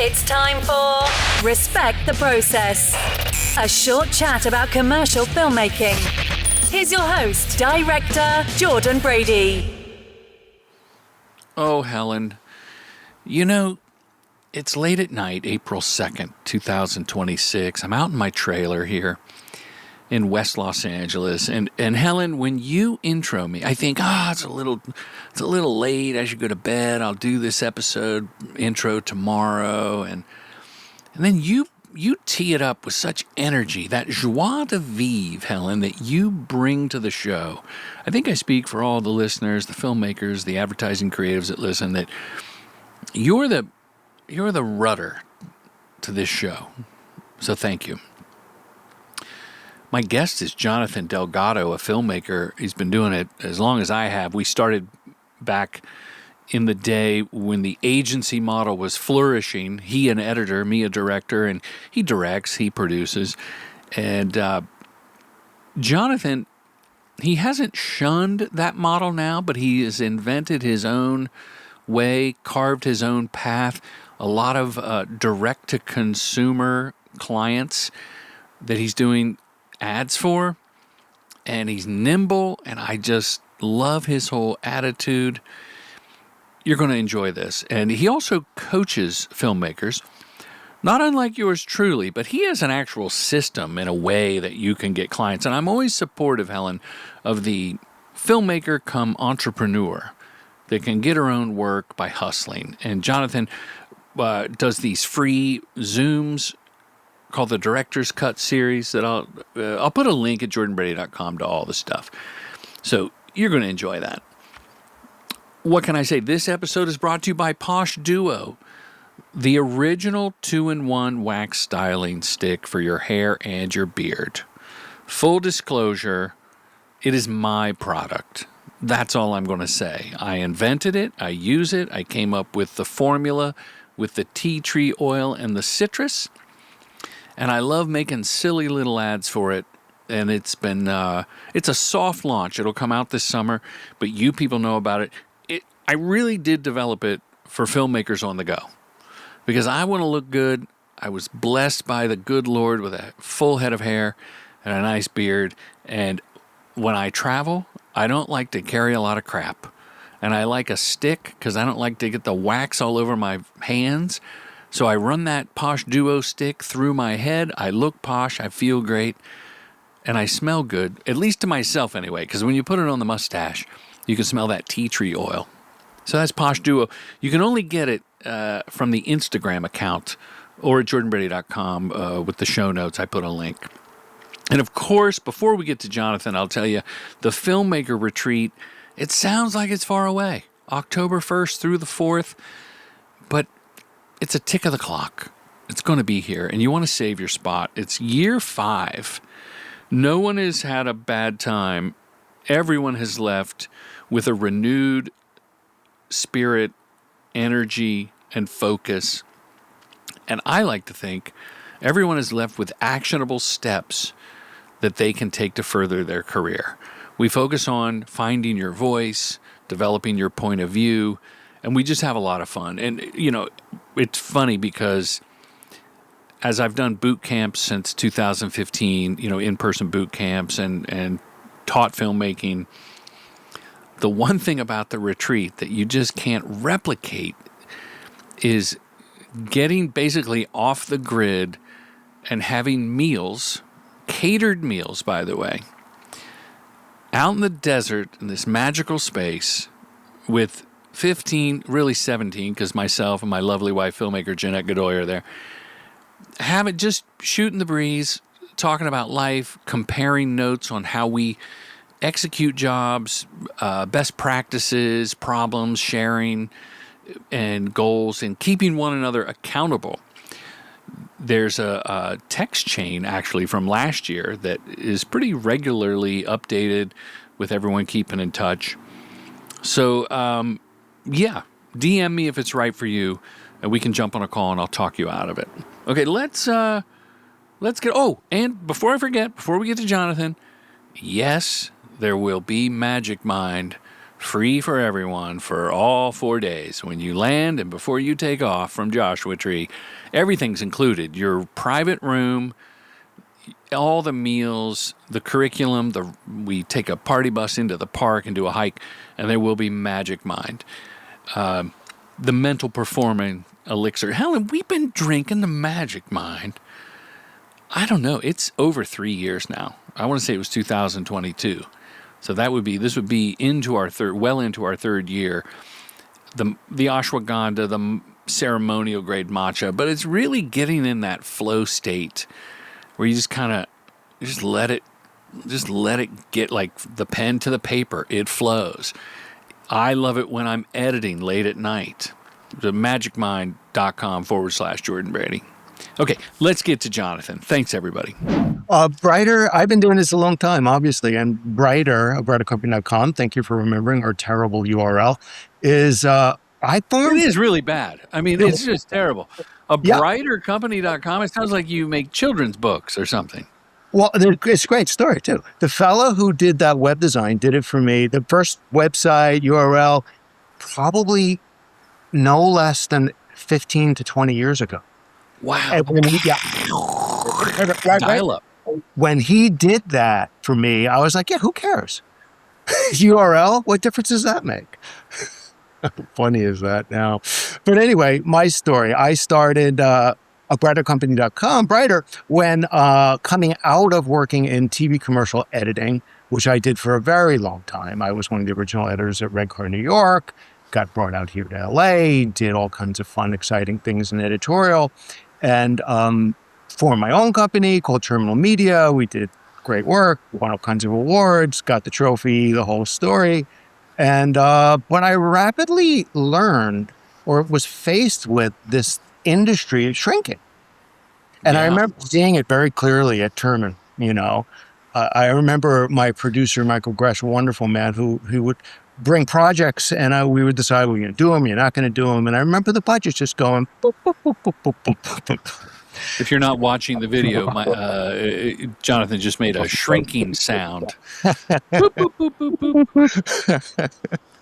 It's time for Respect the Process, a short chat about commercial filmmaking. Here's your host, director Jordan Brady. Oh, Helen, you know, it's late at night, April 2nd, 2026. I'm out in my trailer here in West Los Angeles. And Helen, when you intro me, I think, it's a little late. I should go to bed. I'll do this episode intro tomorrow. And then you tee it up with such energy, that joie de vivre, Helen, that you bring to the show. I think I speak for all the listeners, the filmmakers, the advertising creatives that listen, that you're the rudder to this show. So thank you. My guest is Jonathan Delgado, a filmmaker. He's been doing it as long as I have. We started back in the day when the agency model was flourishing. He an editor, me a director, and he directs, he produces. And Jonathan, he hasn't shunned that model now, but he has invented his own way, carved his own path. A lot of direct-to-consumer clients that he's doing ads for, and he's nimble, and I just love his whole attitude. You're going to enjoy this. And he also coaches filmmakers, not unlike yours truly, but he has an actual system in a way that you can get clients. And I'm always supportive, Helen, of the filmmaker come entrepreneur that can get her own work by hustling. And Jonathan does these free Zooms called the Director's Cut series that I'll put a link at jordanbrady.com to all the stuff. So you're going to enjoy that. What can I say? This episode is brought to you by Posh Duo, the original 2-in-1 wax styling stick for your hair and your beard. Full disclosure, it is my product. That's all I'm going to say. I invented it. I use it. I came up with the formula with the tea tree oil and the citrus. And I love making silly little ads for it. And it's a soft launch. It'll come out this summer, but you people know about it. I really did develop it for filmmakers on the go because I want to look good. I was blessed by the good Lord with a full head of hair and a nice beard. And when I travel, I don't like to carry a lot of crap. And I like a stick because I don't like to get the wax all over my hands. So I run that Posh Duo stick through my head. I look posh. I feel great. And I smell good, at least to myself anyway, because when you put it on the mustache, you can smell that tea tree oil. So that's Posh Duo. You can only get it from the Instagram account or at jordanbrady.com with the show notes. I put a link. And of course, before we get to Jonathan, I'll tell you, the Filmmaker Retreat, it sounds like it's far away, October 1st through the 4th, but it's a tick of the clock. It's going to be here, and you want to save your spot. It's year 5. No one has had a bad time. Everyone has left with a renewed spirit, energy, and focus. And I like to think everyone is left with actionable steps that they can take to further their career. We focus on finding your voice, developing your point of view, and we just have a lot of fun. And, it's funny because as I've done boot camps since 2015, in-person boot camps and taught filmmaking, the one thing about the retreat that you just can't replicate is getting basically off the grid and having meals, catered meals, by the way, out in the desert in this magical space with 15, really 17, because myself and my lovely wife, filmmaker Jeanette Godoy, are there. Have it just shooting the breeze, talking about life, comparing notes on how we execute jobs, best practices, problems, sharing, and goals, and keeping one another accountable. There's a text chain, actually, from last year that is pretty regularly updated with everyone keeping in touch. So, DM me if it's right for you, and we can jump on a call, and I'll talk you out of it. Okay, let's get... Oh, and before I forget, before we get to Jonathan, yes, there will be Magic Mind free for everyone for all 4 days. When you land and before you take off from Joshua Tree, everything's included. Your private room, all the meals, the curriculum, we take a party bus into the park and do a hike, and there will be Magic Mind. The mental performing elixir. Helen, we've been drinking the Magic Mind. I don't know. It's over 3 years now. I want to say it was 2022. So this would be into our third year. The ashwagandha, the ceremonial grade matcha, but it's really getting in that flow state where you just kind of just let it get like the pen to the paper. It flows. I love it when I'm editing late at night. The magicmind.com/Jordan Brady. Okay, let's get to Jonathan. Thanks, everybody. Brighter, I've been doing this a long time, obviously, and brightercompany.com, thank you for remembering our terrible URL, is I thought it is really bad. I mean, it's just terrible. Brightercompany.com, it sounds like you make children's books or something. Well, it's a great story, too. The fellow who did that web design did it for me. The first website URL, probably no less than 15 to 20 years ago. Wow. Dial up. When he did that for me, I was like, yeah, who cares? URL, what difference does that make? How funny is that now? But anyway, my story. I started brightercompany.com, Brighter, when coming out of working in TV commercial editing, which I did for a very long time. I was one of the original editors at Red Car New York, got brought out here to LA, did all kinds of fun, exciting things in editorial. And formed my own company called Terminal Media. We did great work, won all kinds of awards, got the trophy, the whole story. And when I rapidly learned or was faced with this industry shrinking, and I remember seeing it very clearly at Termin, I remember my producer, Michael Gresh, a wonderful man who would bring projects and we would decide we're going to do them, you're not going to do them. And I remember the budget just going, boop, boop, boop, boop, boop, boop, boop. If you're not watching the video, Jonathan just made a shrinking sound. Boop, boop, boop, boop,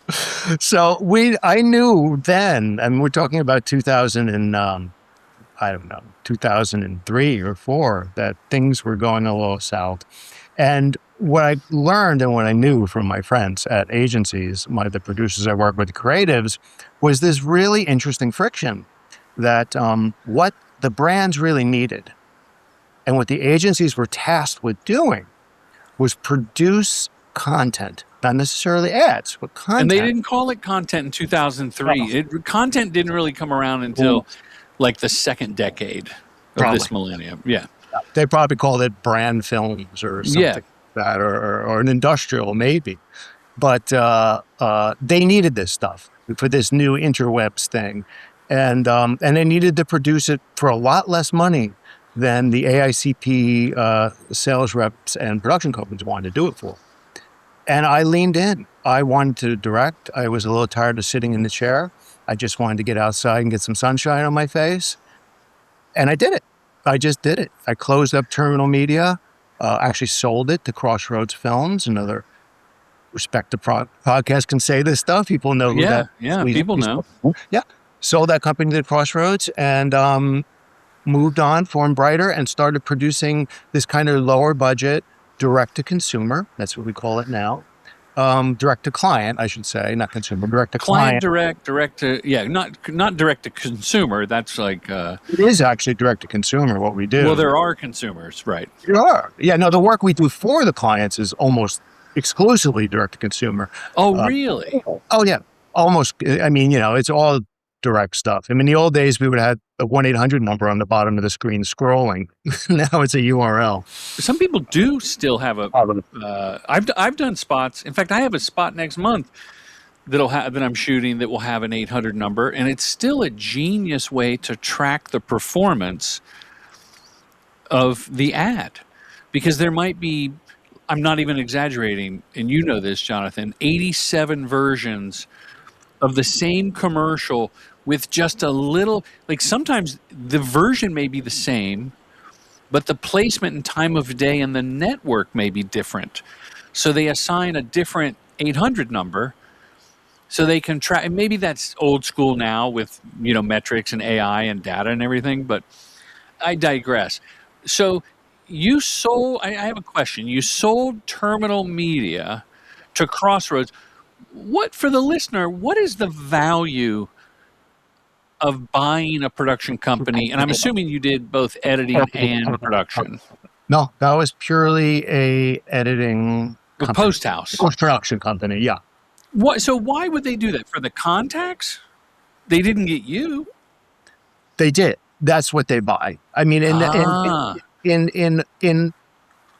boop. So I knew then, and we're talking about 2003 or 4, that things were going a little south. And what I learned and what I knew from my friends at agencies, the producers I work with, the creatives, was this really interesting friction that what the brands really needed and what the agencies were tasked with doing was produce content, not necessarily ads, but content. And they didn't call it content in 2003. Content didn't really come around until like the second decade of this millennium. Yeah. They probably called it brand films or something like that, or an industrial maybe. But they needed this stuff for this new interwebs thing. And they needed to produce it for a lot less money than the AICP sales reps and production companies wanted to do it for. And I leaned in. I wanted to direct. I was a little tired of sitting in the chair. I just wanted to get outside and get some sunshine on my face. And I did it. I just did it. I closed up Terminal Media, actually sold it to Crossroads Films, another respected podcast can say this stuff. People know who that is. Yeah, people know. Yeah. Sold that company to Crossroads and moved on, formed Brighter, and started producing this kind of lower budget, direct to consumer. That's what we call it now. Direct to client, I should say, not consumer, direct to client. Direct to, not direct to consumer. That's like... It is actually direct to consumer, what we do. Well, there are consumers, right? There are. Yeah, no, the work we do for the clients is almost exclusively direct to consumer. Oh, really? Oh, yeah. Almost. I mean, it's all direct stuff. I mean, in the old days, we would have a 1-800 number on the bottom of the screen scrolling. Now it's a URL. Some people do still have a... I've done spots. In fact, I have a spot next month that I'm shooting that will have an 800 number, and it's still a genius way to track the performance of the ad. Because there might be, I'm not even exaggerating, and you know this, Jonathan, 87 versions of the same commercial with just a little, like sometimes the version may be the same, but the placement and time of day and the network may be different. So they assign a different 800 number, So they can track, and maybe that's old school now with, metrics and AI and data and everything, but I digress. So I have a question. You sold Terminal Media to Crossroads. For the listener, what is the value of buying a production company? And I'm assuming you did both editing and production. No, that was purely a editing A post house. Post-production company, yeah. So why would they do that? For the contacts? They didn't get you. They did. That's what they buy. I mean, in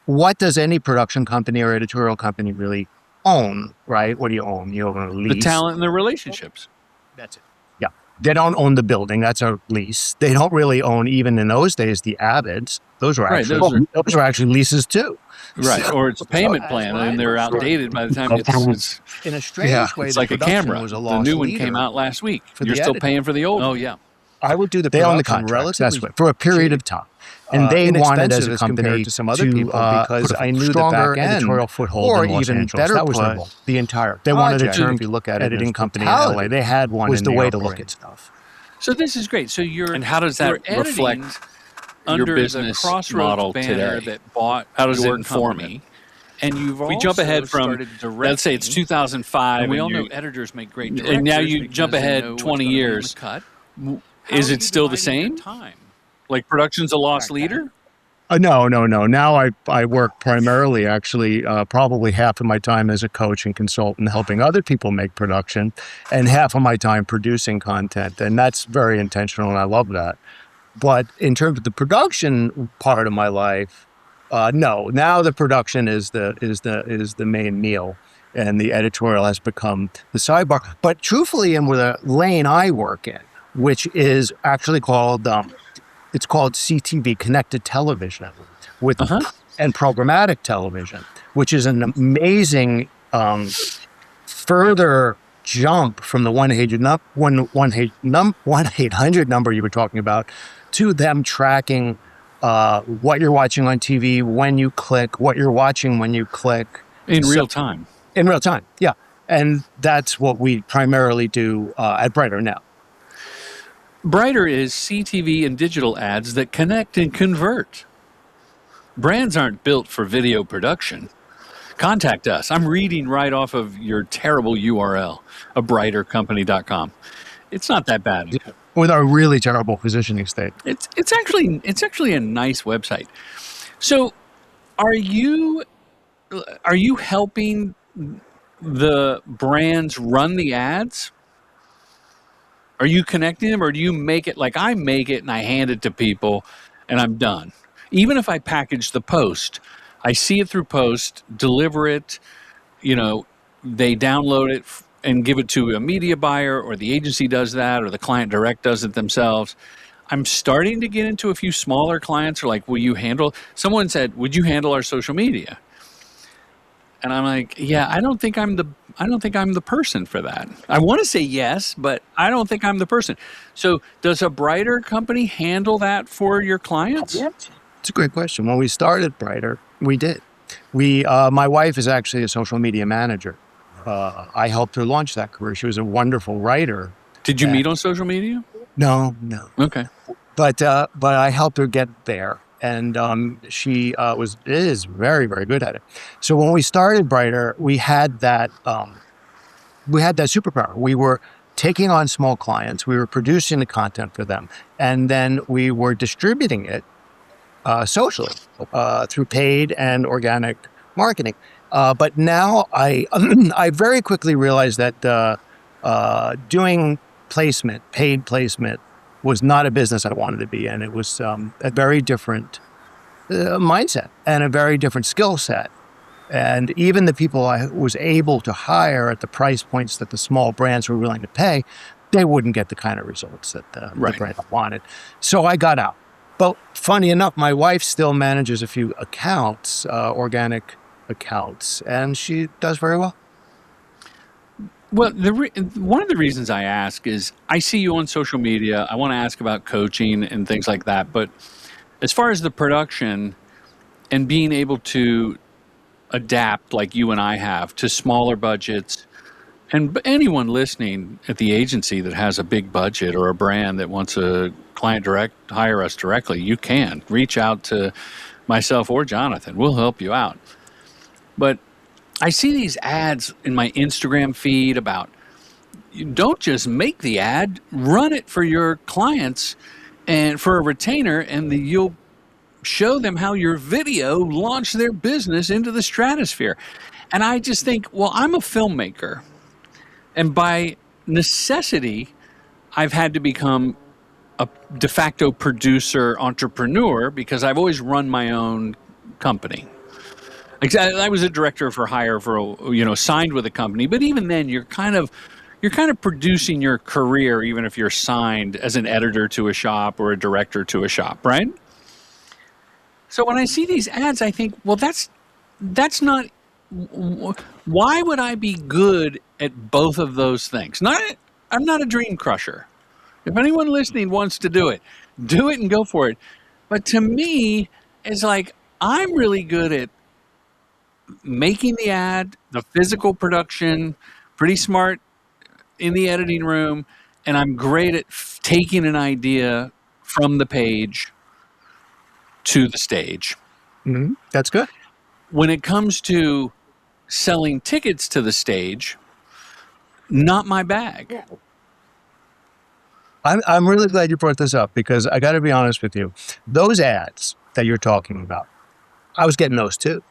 what does any production company or editorial company really own, right? What do you own? You own a lease. The talent and the relationships. That's it. Yeah. They don't own the building. That's a lease. They don't really own, even in those days, the Avids. Those were actually leases too. Right. So, or it's a payment plan, and they're outdated by the time it's in a strange way. It's like a camera. The new one came out last week. You're still paying for the old one. Oh, yeah. I would do the they own the contract. That's what, for a period of time. And they wanted as a company to some other people because I knew the back end editorial foothold or in Los even Angeles. better That was put, the entire. They wanted to turn, if you look at it, editing company in LA. They had one. Was in the New way York to look City. at stuff. So this is great. So and how does that reflect under your business the Crossroads model banner today? that bought How does it your inform company? And you've We jump ahead from, let's say it's 2005. And we all and know you- editors make great directors. and now you because jump they ahead know what's 20 gonna be in the years. cut. Is it still the same? Time? Like production's a lost leader? No. Now I work primarily, actually, probably half of my time as a coach and consultant, helping other people make production, and half of my time producing content, and that's very intentional, and I love that. But in terms of the production part of my life, no. Now the production is the main meal, and the editorial has become the sidebar. But truthfully, and with a lane I work in, which is actually called it's called CTV, connected television, with and programmatic television, which is an amazing further jump from the 1-800 number you were talking about to them tracking what you're watching on TV, when you click, what you're watching when you click. In real time. In real time, yeah. And that's what we primarily do at Brighter now. Brighter is CTV and digital ads that connect and convert. Brands aren't built for video production. Contact us. I'm reading right off of your terrible URL, abrightercompany.com. It's not that bad. With our really terrible positioning state. It's actually a nice website. So, are you helping the brands run the ads? Are you connecting them, or do you make it like I make it and I hand it to people and I'm done? Even if I package the post, I see it through post, deliver it, they download it and give it to a media buyer, or the agency does that, or the client direct does it themselves. I'm starting to get into a few smaller clients who are like, someone said, would you handle our social media? And I'm like, yeah, I don't think I'm the person for that. I want to say yes, but I don't think I'm the person. So does a Brighter company handle that for your clients? Yeah. It's a great question. When we started Brighter, we did. My wife is actually a social media manager. I helped her launch that career. She was a wonderful writer. Did you meet on social media? No. Okay. But I helped her get there. And she is very, very good at it. So when we started Brighter, we had that superpower. We were taking on small clients, we were producing the content for them, and then we were distributing it socially through paid and organic marketing. But now I very quickly realized that doing paid placement, was not a business I wanted to be in. It was a very different mindset and a very different skill set. And even the people I was able to hire at the price points that the small brands were willing to pay, they wouldn't get the kind of results that the brand wanted. So I got out. But funny enough, my wife still manages a few accounts, organic accounts, and she does very well. Well, one of the reasons I ask is I see you on social media. I want to ask about coaching and things like that. But as far as the production and being able to adapt like you and I have to smaller budgets, And anyone listening at the agency that has a big budget or a brand that wants a client hire us directly, you can reach out to myself or Jonathan. We'll help you out. But I see these ads in my Instagram feed about, you don't just make the ad, run it for your clients and for a retainer, and you'll show them how your video launched their business into the stratosphere. And I just think, well, I'm a filmmaker. And by necessity, I've had to become a de facto producer entrepreneur because I've always run my own company. I was a director for hire signed with a company, but even then you're kind of producing your career even if you're signed as an editor to a shop or a director to a shop, right? So when I see these ads, I think, well, that's not. Why would I be good at both of those things? I'm not a dream crusher. If anyone listening wants to do it and go for it. But to me, it's like I'm really good at making the ad, the physical production, pretty smart in the editing room, and I'm great at taking an idea from the page to the stage. Mm-hmm. That's good. When it comes to selling tickets to the stage, not my bag. I'm really glad you brought this up because I got to be honest with you. Those ads that you're talking about, I was getting those too.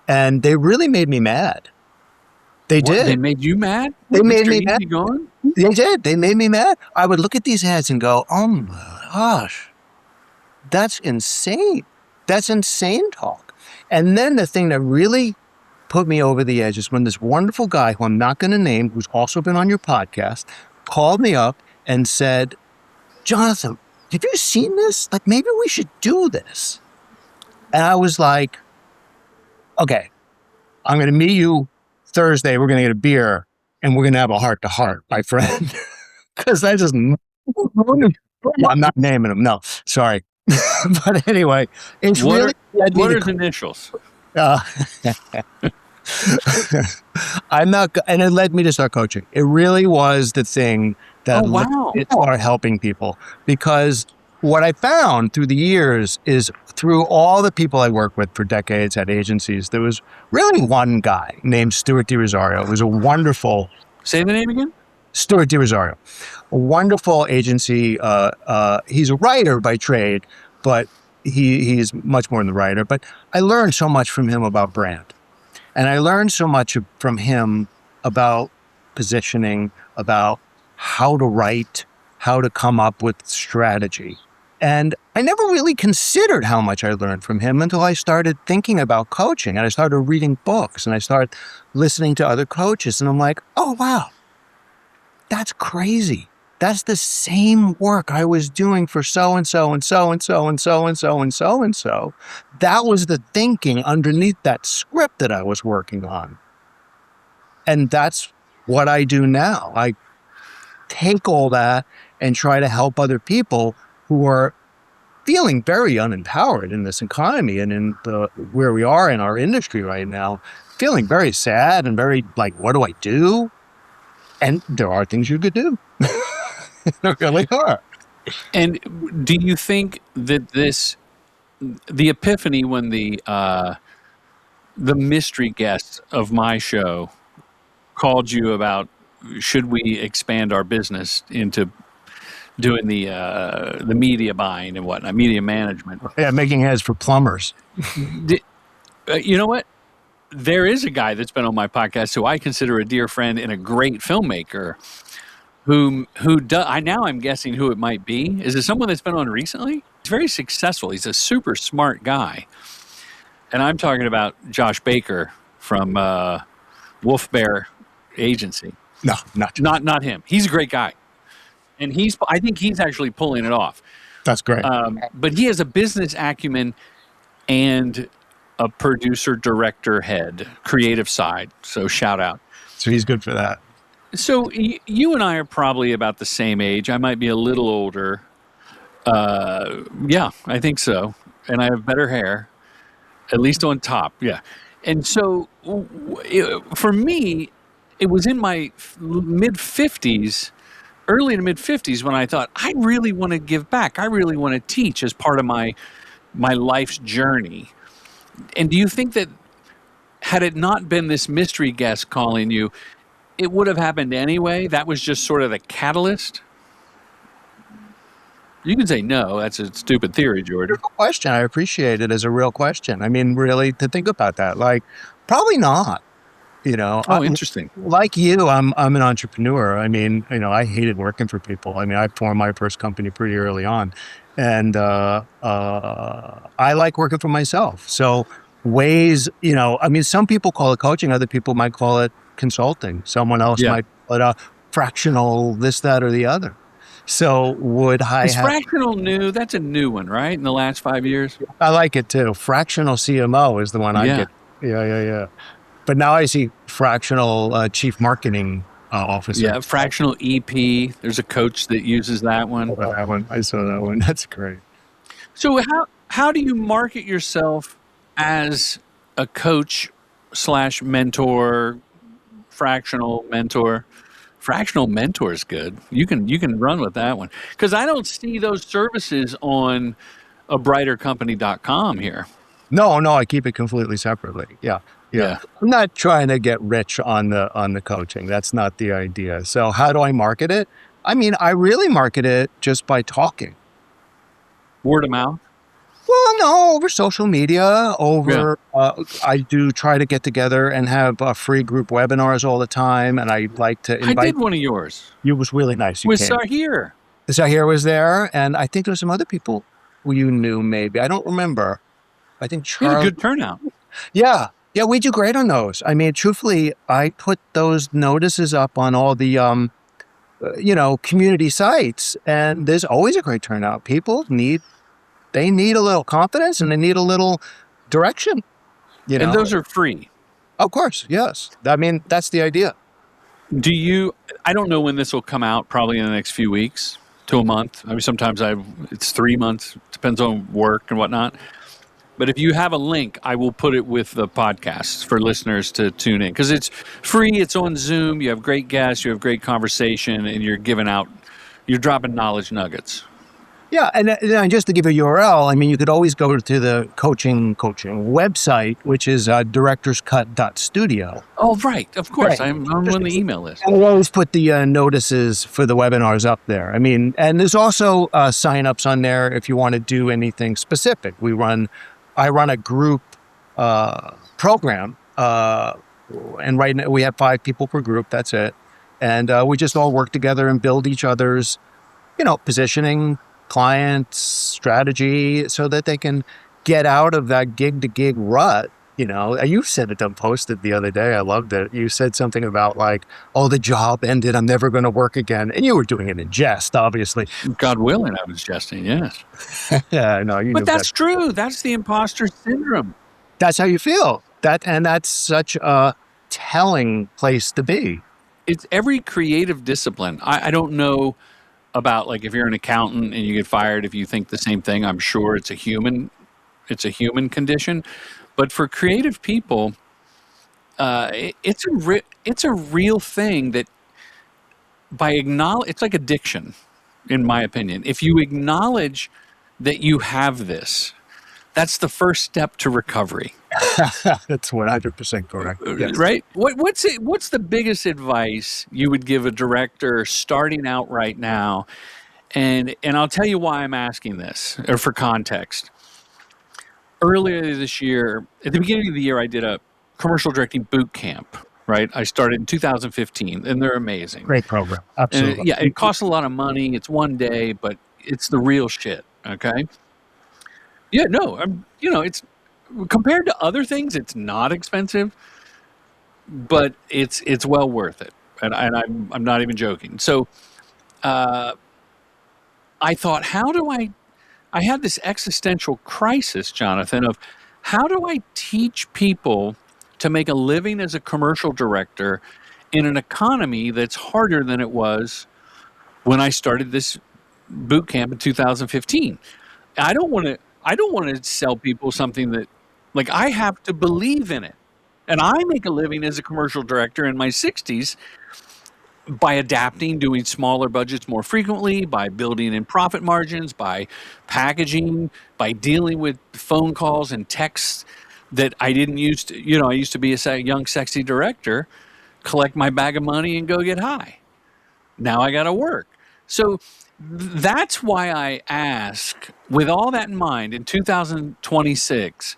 And they really made me mad. They did. They made you mad? They made me mad. Going? They did. They made me mad. I would look at these ads and go, oh my gosh, that's insane. That's insane talk. And then the thing that really put me over the edge is when this wonderful guy, who I'm not going to name, who's also been on your podcast, called me up and said, Jonathan, have you seen this? Like, maybe we should do this. And I was like, okay, I'm going to meet you Thursday. We're going to get a beer and we're going to have a heart-to-heart, my friend. Because I just, I'm not naming him. No, sorry. But anyway, it's what are his initials? I'm not, and it led me to start coaching. It really was the thing that led me to start helping people, because what I found through the years is through all the people I worked with for decades at agencies, there was really one guy named Stuart DiRosario. It was a wonderful. Say the name again? Stuart DiRosario, a wonderful agency. He's a writer by trade, but he's much more than the writer. But I learned so much from him about brand. And I learned so much from him about positioning, about how to write, how to come up with strategy. And I never really considered how much I learned from him until I started thinking about coaching, and I started reading books, and I started listening to other coaches, and I'm like, oh, wow, that's crazy. That's the same work I was doing for so-and-so and so-and-so and so-and-so and so-and-so. That was the thinking underneath that script that I was working on. And that's what I do now. I take all that and try to help other people who are feeling very unempowered in this economy and in where we are in our industry right now, feeling very sad and very like, what do I do? And there are things you could do. There really are. And do you think that the epiphany when the mystery guest of my show called you about, should we expand our business into doing the media buying and whatnot, media management? Yeah, making heads for plumbers. You know what? There is a guy that's been on my podcast who I consider a dear friend and a great filmmaker. I'm guessing who it might be. Is it someone that's been on recently? He's very successful. He's a super smart guy. And I'm talking about Josh Baker from Wolf Bear Agency. No, not him. He's a great guy. And I think he's actually pulling it off. That's great. But he has a business acumen and a producer, director, head, creative side. So shout out. So he's good for that. So you and I are probably about the same age. I might be a little older. Yeah, I think so. And I have better hair, at least on top. Yeah. And so for me, it was in my mid-50s, early to mid-50s, when I thought, I really want to give back. I really want to teach as part of my life's journey. And do you think that had it not been this mystery guest calling you, it would have happened anyway? That was just sort of the catalyst? You can say no. That's a stupid theory, Jordan. Good question. I appreciate it as a real question. I mean, really, to think about that, like, probably not. Oh, interesting. Like you, I'm an entrepreneur. I mean, I hated working for people. I mean, I formed my first company pretty early on, and I like working for myself. So ways, I mean, some people call it coaching, other people might call it consulting. Someone else might call it a fractional this, that, or the other. So is fractional new? That's a new one, right? In the last 5 years? I like it too. Fractional CMO is the one I get. Yeah. But now I see fractional chief marketing officer. Yeah, fractional EP. There's a coach that uses that one. I saw that one. That's great. So how do you market yourself as a coach / mentor, fractional mentor? Fractional mentor is good. You can run with that one, because I don't see those services on abrightercompany.com here. No, I keep it completely separately. Yeah. I'm not trying to get rich on the coaching. That's not the idea. So how do I market it? I mean, I really market it just by talking. Word of mouth? Well, no, over social media, I do try to get together and have free group webinars all the time, and I like to invite. I did one of yours. It was really nice. With Sahir. Sahir was there, and I think there were some other people who you knew maybe. I don't remember. I think Charles. You had a good turnout. Yeah, we do great on those. I mean, truthfully, I put those notices up on all the, community sites, and there's always a great turnout. People need a little confidence, and they need a little direction. And those are free. Of course, yes. I mean, that's the idea. I don't know when this will come out, probably in the next few weeks to a month. I mean, sometimes it's 3 months, depends on work and whatnot. But if you have a link, I will put it with the podcast for listeners to tune in, because it's free. It's on Zoom. You have great guests. You have great conversation, and you're dropping knowledge nuggets. Yeah, and just to give a URL, I mean, you could always go to the coaching website, which is directorscut.studio. Oh, right. Of course. Right. I'm on the email list. And we always put the notices for the webinars up there. I mean, and there's also sign-ups on there if you want to do anything specific. I run a group program, and right now we have 5 people per group. That's it. And we just all work together and build each other's, positioning, clients, strategy, so that they can get out of that gig to gig rut. You said it, posted the other day. I loved it. You said something about like, oh, the job ended, I'm never going to work again. And you were doing it in jest, obviously. God willing, I was jesting, yes. Yeah, no, but that's true. That's the imposter syndrome. That's how you feel. That's such a telling place to be. It's every creative discipline. I don't know about, like, if you're an accountant and you get fired, if you think the same thing. I'm sure it's a human condition. But for creative people, it's a real thing that it's like addiction, in my opinion. If you acknowledge that you have this, that's the first step to recovery. That's 100% correct. Yes. Right? What's the biggest advice you would give a director starting out right now? And I'll tell you why I'm asking this, or for context. Earlier this year, at the beginning of the year, I did a commercial directing boot camp, right? I started in 2015, and they're amazing. Great program. Absolutely. It costs a lot of money. It's one day, but it's the real shit, okay? Yeah, no, it's compared to other things, it's not expensive, but it's well worth it, and I'm not even joking. So, I thought, I had this existential crisis, Jonathan, of how do I teach people to make a living as a commercial director in an economy that's harder than it was when I started this boot camp in 2015. I don't want to sell people something that, like, I have to believe in it. And I make a living as a commercial director in my 60s by adapting, doing smaller budgets more frequently, by building in profit margins, by packaging, by dealing with phone calls and texts that I didn't used to. I used to be a young, sexy director, collect my bag of money and go get high. Now I got to work. So that's why I ask, with all that in mind, in 2026,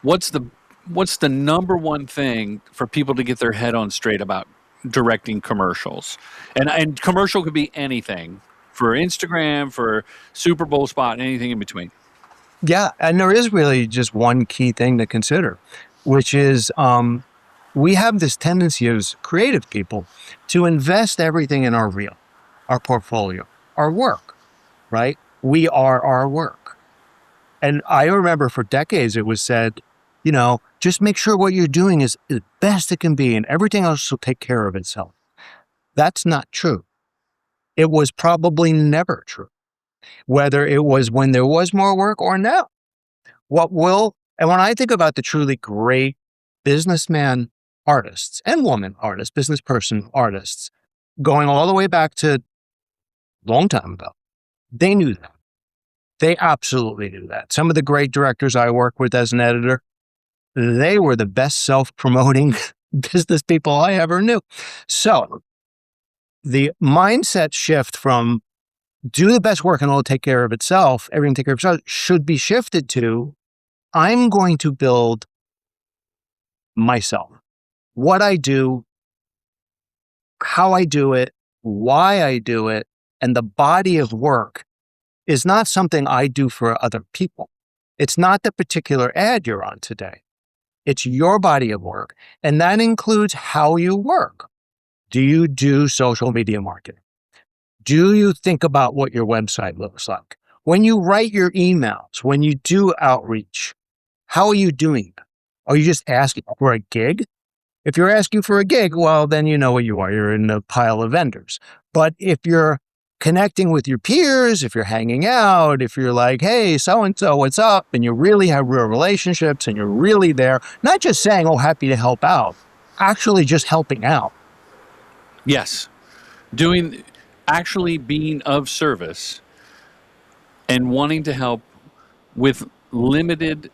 what's the number one thing for people to get their head on straight about directing commercials? And commercial could be anything, for Instagram, for Super Bowl spot, anything in between. Yeah, and there is really just one key thing to consider, which is we have this tendency as creative people to invest everything in our reel, our portfolio, our work, right? We are our work. And I remember for decades it was said, just make sure what you're doing is the best it can be and everything else will take care of itself. That's not true. It was probably never true, whether it was when there was more work or now. And when I think about the truly great businessman artists and woman artists, business person artists, going all the way back to a long time ago, they knew that. They absolutely knew that. Some of the great directors I work with as an editor, they were the best self-promoting business people I ever knew. So the mindset shift from do the best work and it'll take care of itself, everything take care of itself, should be shifted to I'm going to build myself. What I do, how I do it, why I do it, and the body of work is not something I do for other people. It's not the particular ad you're on today. It's your body of work. And that includes how you work. Do you do social media marketing? Do you think about what your website looks like? When you write your emails, when you do outreach, how are you doing that? Are you just asking for a gig? If you're asking for a gig, well, then you know what you are. You're in a pile of vendors. But if you're connecting with your peers, if you're hanging out, if you're like, hey, so-and-so, what's up? And you really have real relationships and you're really there, not just saying, oh, happy to help out, actually just helping out. Yes. Actually being of service and wanting to help with limited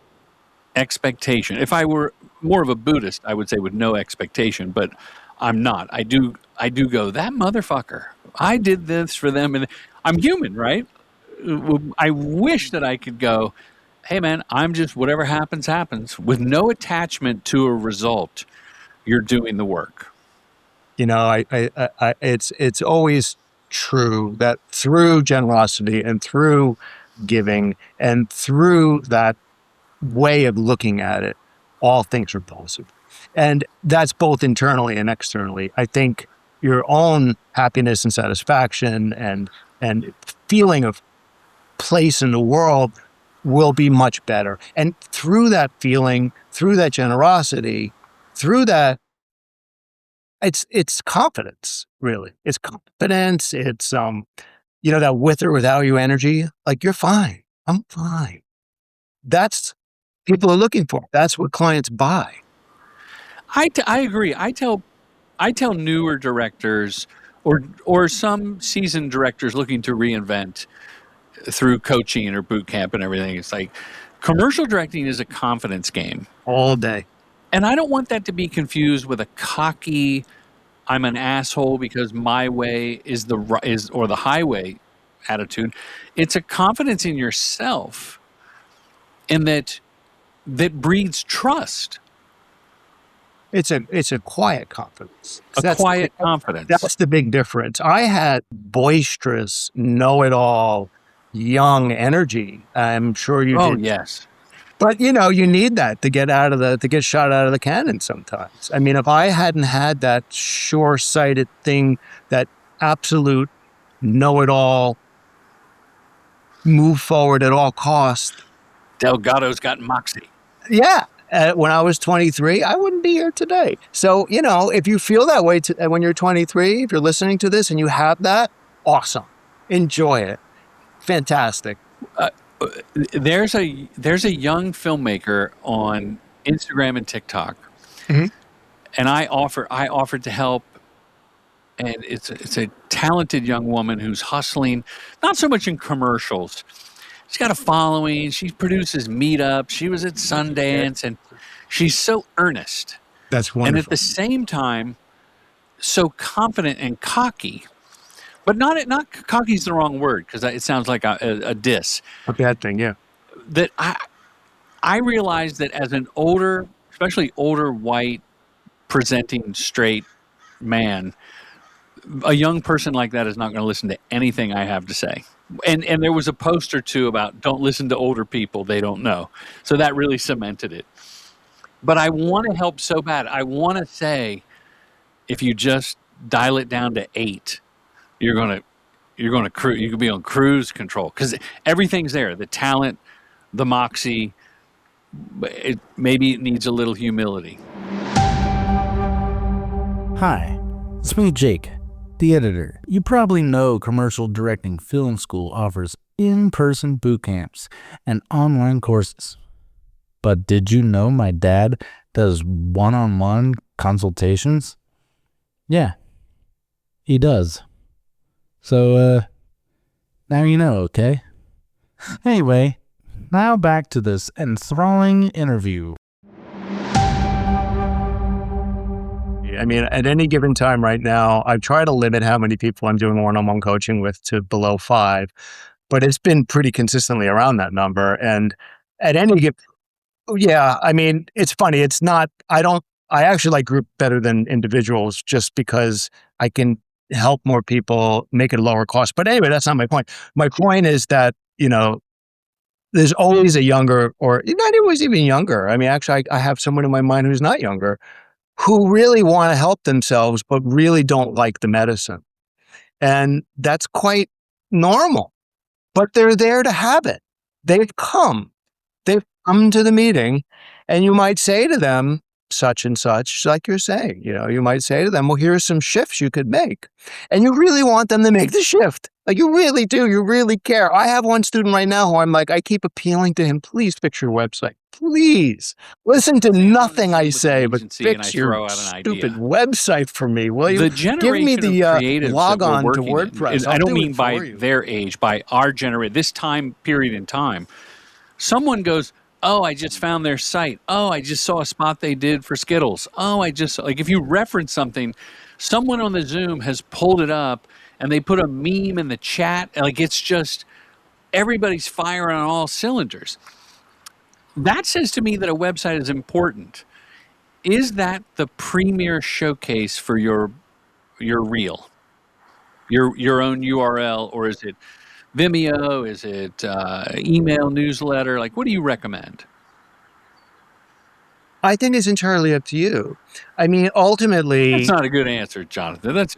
expectation. If I were more of a Buddhist, I would say with no expectation, but I'm not. I do go, that motherfucker, I did this for them, and I'm human, right? I wish that I could go, hey man, I'm just whatever happens, happens, with no attachment to a result. You're doing the work. It's always true that through generosity and through giving and through that way of looking at it, all things are possible. And that's both internally and externally. I think your own happiness and satisfaction and feeling of place in the world will be much better. And through that feeling, through that generosity, through that, it's confidence, really. It's confidence. It's, that with or without you energy, like you're fine. I'm fine. That's people are looking for. That's what clients buy. I agree. I tell newer directors or some seasoned directors looking to reinvent through coaching or boot camp and everything. It's like commercial directing is a confidence game all day. And I don't want that to be confused with a cocky, I'm an asshole because my way is the highway attitude. It's a confidence in yourself, and that breeds trust. It's a quiet confidence. Quiet confidence. That's the big difference. I had boisterous, know-it-all, young energy. I'm sure you did. Oh, yes. But you need that to get shot out of the cannon sometimes. I mean, if I hadn't had that sure-sighted thing, that absolute know-it-all, move forward at all costs. Gatto's got moxie. Yeah. When I was 23, I wouldn't be here today. So, if you feel that way when you're 23, if you're listening to this and you have that, awesome. Enjoy it. Fantastic. There's a young filmmaker on Instagram and TikTok Mhm. And I offered to help. And it's a talented young woman who's hustling, not so much in commercials. She's got a following. She produces meetups. She was at Sundance, and she's so earnest. That's And at wonderful. the same time, so confident and cocky. But not cocky is the wrong word, because it sounds like a diss. A bad thing, yeah. That I realized that as an older, especially older white presenting straight man, a young person like that is not going to listen to anything I have to say. And there was a post or two about don't listen to older people, they don't know. So that really cemented it. But I want to help so bad. I want to say, if you just dial it down to 8, you're going to cruise. You could be on cruise control, because everything's there. The talent, the moxie. Maybe it needs a little humility. Hi, it's me, Jake, the editor. You probably know Commercial Directing Film School offers in-person boot camps and online courses. But did you know my dad does one-on-one consultations? Yeah, he does. So, now you know, okay? Anyway, now back to this enthralling interview. I mean, at any given time right now, I try to limit how many people I'm doing one-on-one coaching with to below 5, but it's been pretty consistently around that number. And at any given, yeah, I mean, it's funny. It's not, I actually like group better than individuals, just because I can help more people, make it a lower cost. But anyway, that's not my point. My point is that, there's always a younger, or not always even younger. I mean, actually, I have someone in my mind who's not younger, who really want to help themselves, but really don't like the medicine. And that's quite normal, but they're there to have it. They've come to the meeting, and you might say to them, such and such, like you're saying, you might say to them, well, here are some shifts you could make. And you really want them to make the shift. Like, you really do. You really care. I have one student right now who I'm like, I keep appealing to him, please fix your website. Please listen to nothing I say, but fix your stupid website for me, will you? The generation Give me the of creatives log that on we're to working WordPress. in, I don't do mean it by for you. their age, by our generation, this time period in time. Someone goes, oh, I just found their site. Oh, I just saw a spot they did for Skittles. Oh, if you reference something, someone on the Zoom has pulled it up and they put a meme in the chat. Like, it's just, everybody's firing on all cylinders. That says to me that a website is important. Is that the premier showcase for your reel, your own URL, or is it Vimeo? Is it email newsletter? Like, what do you recommend? I think it's entirely up to you. I mean, ultimately, That's not a good answer, Jonathan. That's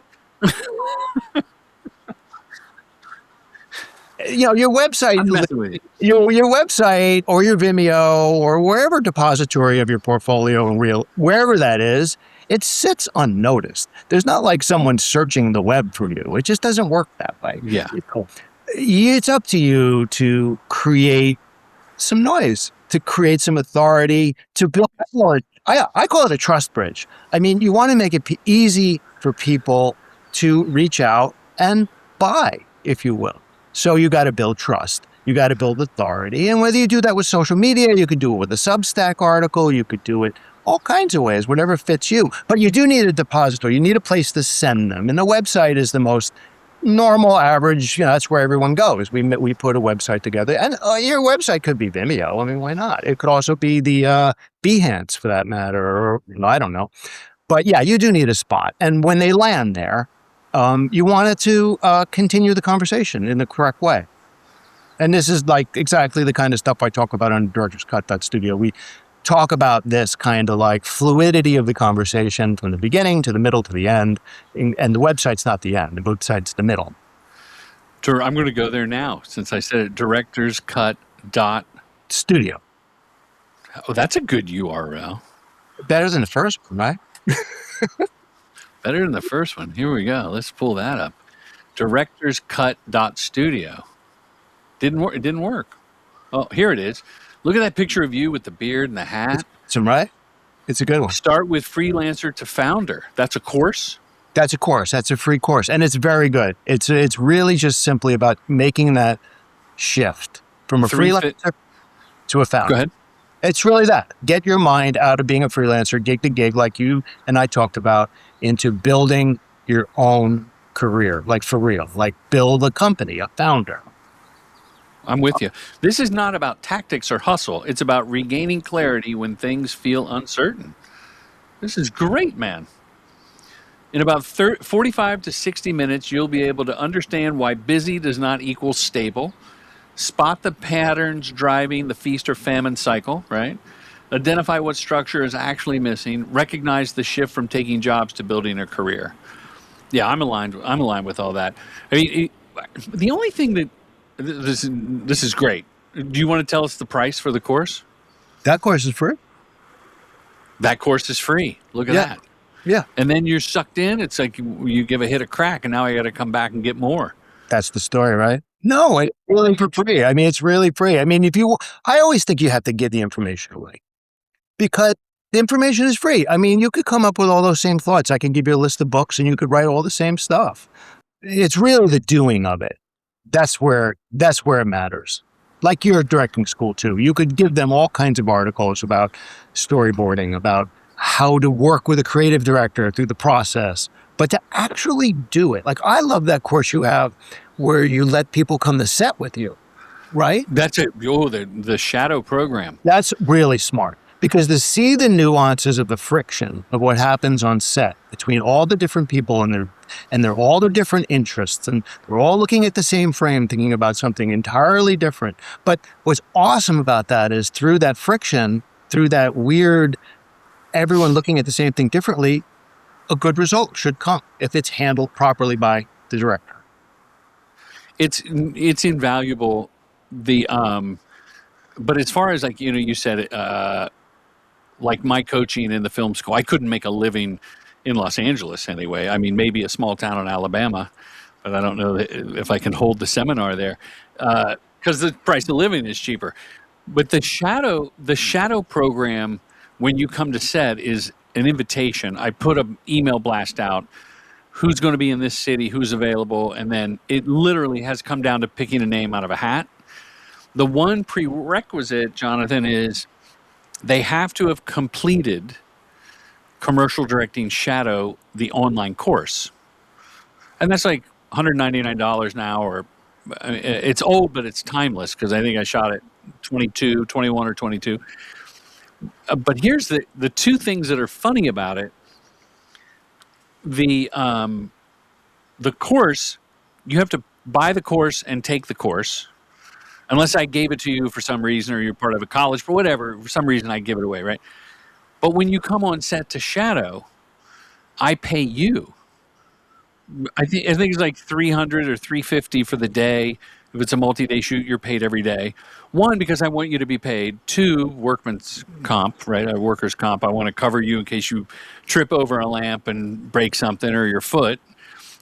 your website, I'm messing with you. your website or your Vimeo or wherever depository of your portfolio and reel, wherever that is, it sits unnoticed. There's not like someone searching the web for you. It just doesn't work that way. Yeah. It's up to you to create some noise, to create some authority, to build. I call it a trust bridge. I mean, you want to make it easy for people to reach out and buy, if you will. So you got to build trust. You got to build authority. And whether you do that with social media, you could do it with a Substack article, you could do it all kinds of ways, whatever fits you. But you do need a depository. You need a place to send them. And the website is the most normal, average, that's where everyone goes. We put a website together. And your website could be Vimeo. I mean, why not? It could also be the Behance, for that matter, or I don't know. But yeah, you do need a spot. And when they land there, you want it to continue the conversation in the correct way. And this is like exactly the kind of stuff I talk about on Director's Cut Studio. We talk about this kind of like fluidity of the conversation from the beginning to the middle to the end. And the website's not the end. The website's the middle. I'm going to go there now, since I said it. Director's Cut Studio. Oh, that's a good URL. Better than the first one, right? Better than the first one. Here we go. Let's pull that up. Director's Cut Studio. Didn't work. It didn't work. Oh, here it is. Look at that picture of you with the beard and the hat. Some right? It's a good one. Start with freelancer to founder. That's a course. That's a course. That's a free course. And it's very good. It's really just simply about making that shift from a freelancer to a founder. Go ahead. It's really that. Get your mind out of being a freelancer, gig to gig, like you and I talked about, into building your own career, like for real, like build a company, a founder. I'm with you. This is not about tactics or hustle. It's about regaining clarity when things feel uncertain. This is great, man. In about 45 to 60 minutes, you'll be able to understand why busy does not equal stable, spot the patterns driving the feast or famine cycle, right? Identify what structure is actually missing, recognize the shift from taking jobs to building a career. Yeah, I'm aligned with all that. I mean, the only thing that this is great. Do you want to tell us the price for the course? That course is free. That course is free. Look at that. Yeah. And then you're sucked in. It's like you give a hit of crack, and now I got to come back and get more. That's the story, right? No, it's really for free. I mean, it's really free. I mean, I always think you have to give the information away because the information is free. I mean, you could come up with all those same thoughts. I can give you a list of books and you could write all the same stuff. It's really the doing of it. That's where it matters. Like you're directing school too. You could give them all kinds of articles about storyboarding, about how to work with a creative director through the process, but to actually do it. Like I love that course you have where you let people come to set with you, right? That's it. Oh, the shadow program. That's really smart because to see the nuances of the friction of what happens on set between all the different people and they're all their different interests and they're all looking at the same frame, thinking about something entirely different. But what's awesome about that is through that friction, through that weird everyone looking at the same thing differently, a good result should come if it's handled properly by the director. It's invaluable. But as far as like, you said, like my coaching in the film school, I couldn't make a living in Los Angeles anyway. I mean, maybe a small town in Alabama, but I don't know if I can hold the seminar there because the price of living is cheaper. But the shadow program, when you come to set, is an invitation. I put an email blast out. Who's going to be in this city? Who's available? And then it literally has come down to picking a name out of a hat. The one prerequisite, Jonathan, is they have to have completed Commercial Directing Shadow, the online course. And that's like $199 now, or it's old, but it's timeless because I think I shot it 21 or 22. But here's the two things that are funny about it. The course, you have to buy the course and take the course. Unless I gave it to you for some reason or you're part of a college, for whatever, for some reason I give it away, right? But when you come on set to shadow, I pay you. I think it's like $300 or $350 for the day. If it's a multi-day shoot, you're paid every day. One, because I want you to be paid. Two, workman's comp, right? A worker's comp. I want to cover you in case you trip over a lamp and break something or your foot.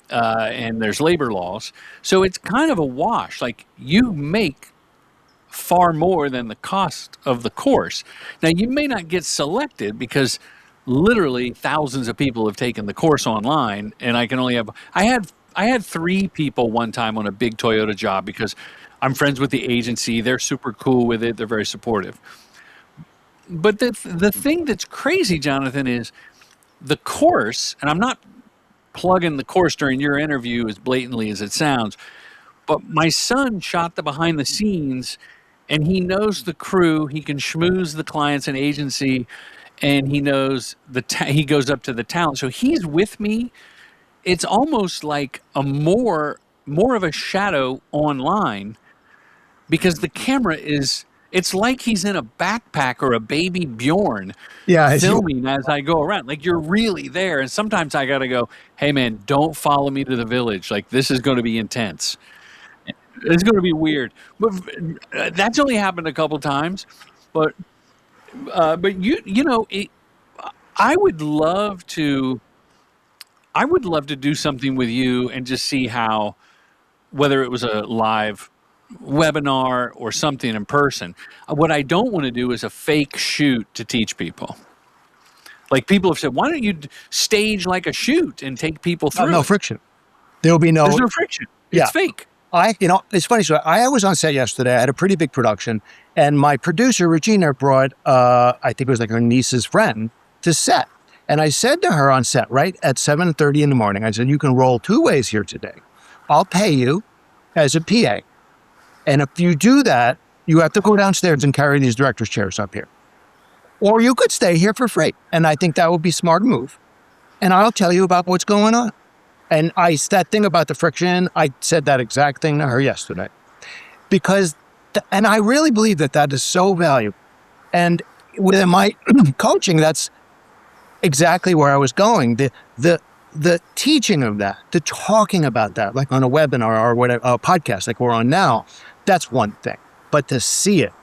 And there's labor laws. So it's kind of a wash. Like you make far more than the cost of the course. Now, you may not get selected because literally thousands of people have taken the course online, and I can only have I had 3 people one time on a big Toyota job because I'm friends with the agency. They're super cool with it. They're very supportive. But the thing that's crazy, Jonathan, is the course, and I'm not plugging the course during your interview as blatantly as it sounds, but my son shot the behind the scenes, and he knows the crew. He can schmooze the clients and agency, and he knows he goes up to the talent. So he's with me. It's almost like a more of a shadow online because the camera is. It's like he's in a backpack or a baby Bjorn filming as I go around. Like you're really there. And sometimes I got to go, hey, man, don't follow me to the village. Like this is going to be intense. It's going to be weird. But that's only happened a couple times. But you know, I would love to do something with you and just see how, whether it was a live webinar or something in person. What I don't want to do is a fake shoot to teach people. Like people have said, why don't you stage like a shoot and take people through? No friction. There'll be There's no friction. It's fake. It's funny. So I was on set yesterday. I had a pretty big production, and my producer Regina brought, I think it was like her niece's friend to set. And I said to her on set, right at 7:30 in the morning, I said, you can roll 2 ways here today. I'll pay you as a PA. And if you do that, you have to go downstairs and carry these director's chairs up here. Or you could stay here for free. And I think that would be a smart move. And I'll tell you about what's going on. And that thing about the friction, I said that exact thing to her yesterday. Because, and I really believe that is so valuable. And within my coaching, that's exactly where I was going. The teaching of that, the talking about that, like on a webinar or whatever, a podcast like we're on now, that's one thing. But to see it,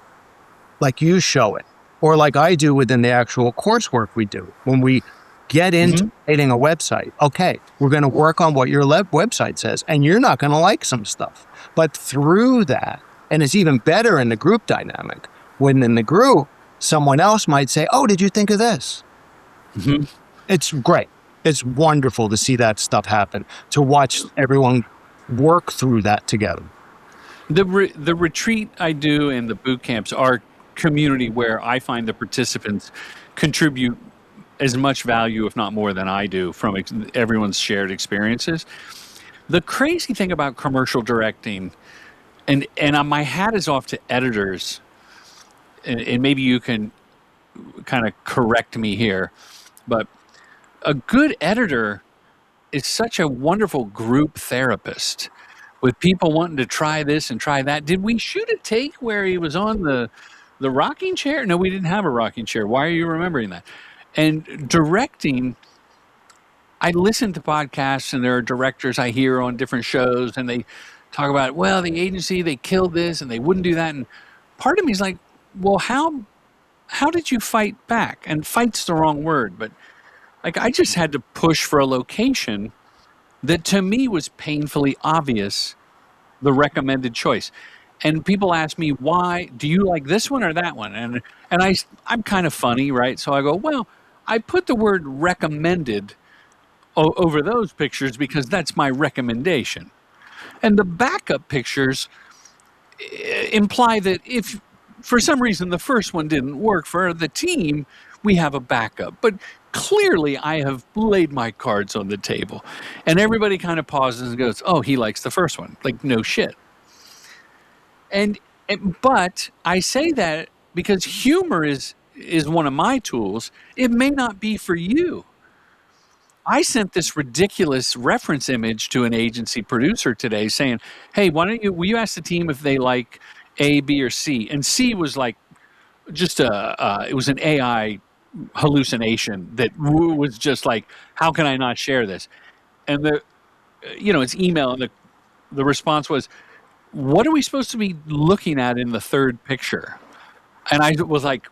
like you show it, or like I do within the actual coursework we do, when we get into creating a website, okay, we're going to work on what your website says, and you're not going to like some stuff. But through that, and it's even better in the group dynamic, when in the group, someone else might say, oh, did you think of this? Mm-hmm. It's great. It's wonderful to see that stuff happen, to watch everyone work through that together. The retreat I do and the boot camps are community where I find the participants contribute as much value, if not more, than I do from everyone's shared experiences. The crazy thing about commercial directing, and my hat is off to editors, and maybe you can kind of correct me here, but a good editor is such a wonderful group therapist with people wanting to try this and try that. Did we shoot a take where he was on the rocking chair? No, we didn't have a rocking chair. Why are you remembering that? And directing, I listen to podcasts and there are directors I hear on different shows and they talk about, well, the agency, they killed this and they wouldn't do that. And part of me is like, well, how did you fight back? And fight's the wrong word, but like I just had to push for a location that to me was painfully obvious, the recommended choice. And people ask me, why do you like this one or that one? And I'm kind of funny, right? So I go, well, I put the word recommended over those pictures because that's my recommendation. And the backup pictures imply that if for some reason the first one didn't work for the team, we have a backup. But clearly I have laid my cards on the table. And everybody kind of pauses and goes, oh, he likes the first one. Like, no shit. But I say that because humor is one of my tools. It may not be for you. I sent this ridiculous reference image to an agency producer today saying, hey, will you ask the team if they like A, B, or C? And C was like just it was an AI hallucination that was just like, how can I not share this? And it's email, and the response was, what are we supposed to be looking at in the third picture? And I was like,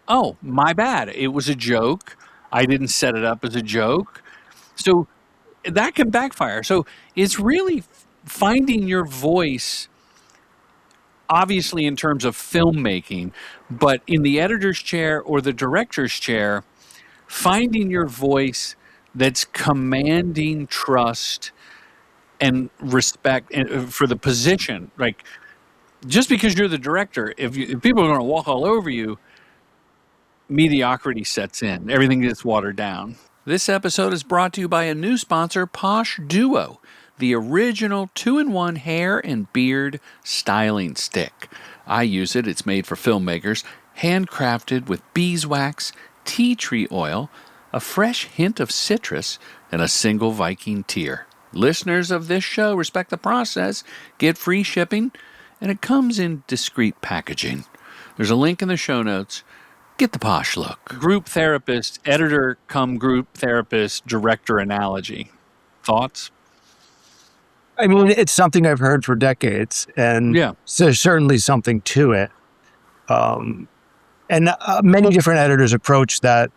oh, my bad. It was a joke. I didn't set it up as a joke. So that can backfire. So it's really finding your voice, obviously in terms of filmmaking, but in the editor's chair or the director's chair, finding your voice that's commanding trust and respect for the position. Like, just because you're the director, if people are going to walk all over you, mediocrity sets in. Everything gets watered down. This episode is brought to you by a new sponsor, Posh Duo, the original 2-in-1 hair and beard styling stick. I use it. It's made for filmmakers, handcrafted with beeswax, tea tree oil, a fresh hint of citrus, and a single Viking tear. Listeners of this show respect the process, get free shipping, and it comes in discreet packaging. There's a link in the show notes. Get the posh look. Group therapist, editor come group therapist, director analogy. Thoughts? I mean, it's something I've heard for decades, and there's certainly something to it. Many different editors approach that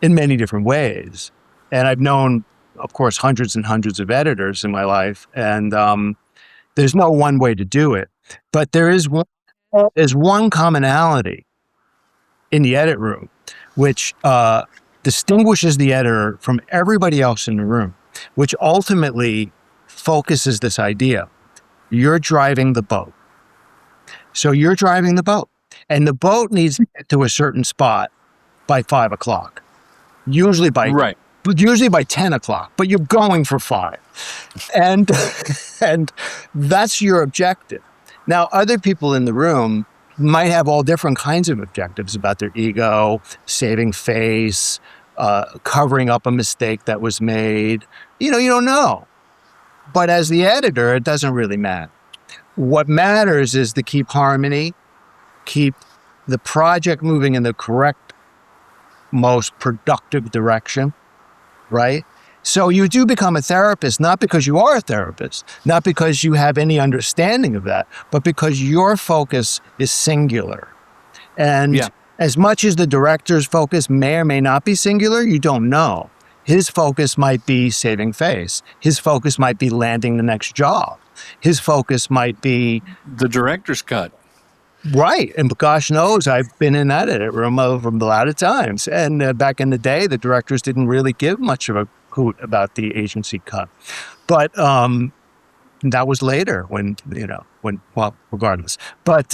in many different ways. And I've known, of course, hundreds and hundreds of editors in my life, and there's no one way to do it. But there's one commonality in the edit room, which distinguishes the editor from everybody else in the room, which ultimately focuses this idea. You're driving the boat. So you're driving the boat, and the boat needs to get to a certain spot by 5 o'clock, usually by 10 o'clock, but you're going for 5. And, and that's your objective. Now, other people in the room might have all different kinds of objectives about their ego, saving face, covering up a mistake that was made. You don't know. But as the editor, it doesn't really matter. What matters is to keep harmony, keep the project moving in the correct, most productive direction, right? So you do become a therapist, not because you are a therapist, not because you have any understanding of that, but because your focus is singular. And as much as the director's focus may or may not be singular, you don't know. His focus might be saving face. His focus might be landing the next job. His focus might be the director's cut. Right. And gosh knows, I've been in that edit room a lot of times. And back in the day, the directors didn't really give much of a hoot about the agency cut. But that was later regardless. But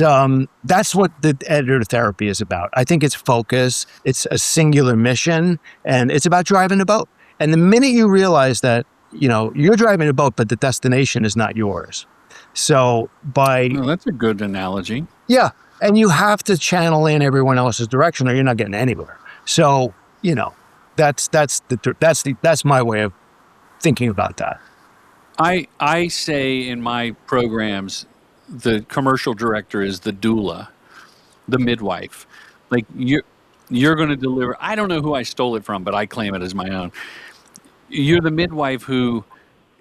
that's what the editor therapy is about. I think it's focus. It's a singular mission, and it's about driving a boat. And the minute you realize that, you're driving a boat, but the destination is not yours. So that's a good analogy. Yeah. And you have to channel in everyone else's direction or you're not getting anywhere. So, that's my way of thinking about that. I say in my programs, the commercial director is the doula, the midwife. Like you're going to deliver. I don't know who I stole it from, but I claim it as my own. You're the midwife who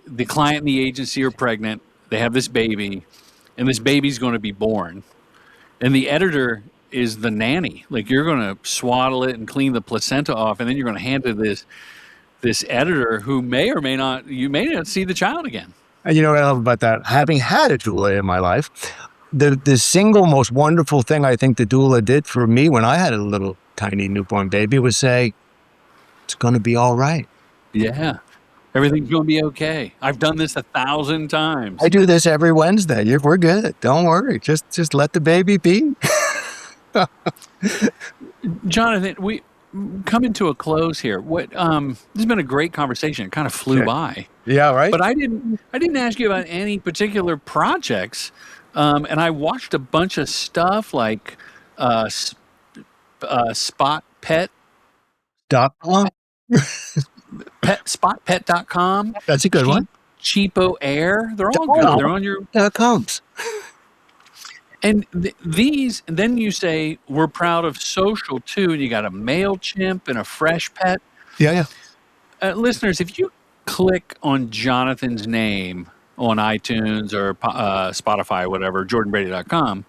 the client and the agency are pregnant. They have this baby, and this baby's going to be born. And the editor is the nanny. Like you're going to swaddle it and clean the placenta off, and then you're going to hand it to this editor who may or may not, you may not see the child again. And you know what I love about that? Having had a doula in my life, the single most wonderful thing I think the doula did for me when I had a little tiny newborn baby was say, it's going to be all right. Yeah. Everything's going to be okay. I've done this 1,000 times. I do this every Wednesday. We're good. Don't worry. Just let the baby be. Jonathan, we coming to a close here. This has been a great conversation. It kind of flew by. Yeah, right. But I didn't ask you about any particular projects. And I watched a bunch of stuff like spotpet.com. Spotpet.com. That's a good one. Cheapo Air. They're all good. They're on your .coms. And these, and then you say, we're proud of social too. And you got a MailChimp and a Freshpet. Yeah. Listeners, if you click on Jonathan's name on iTunes or Spotify or whatever, jordanbrady.com,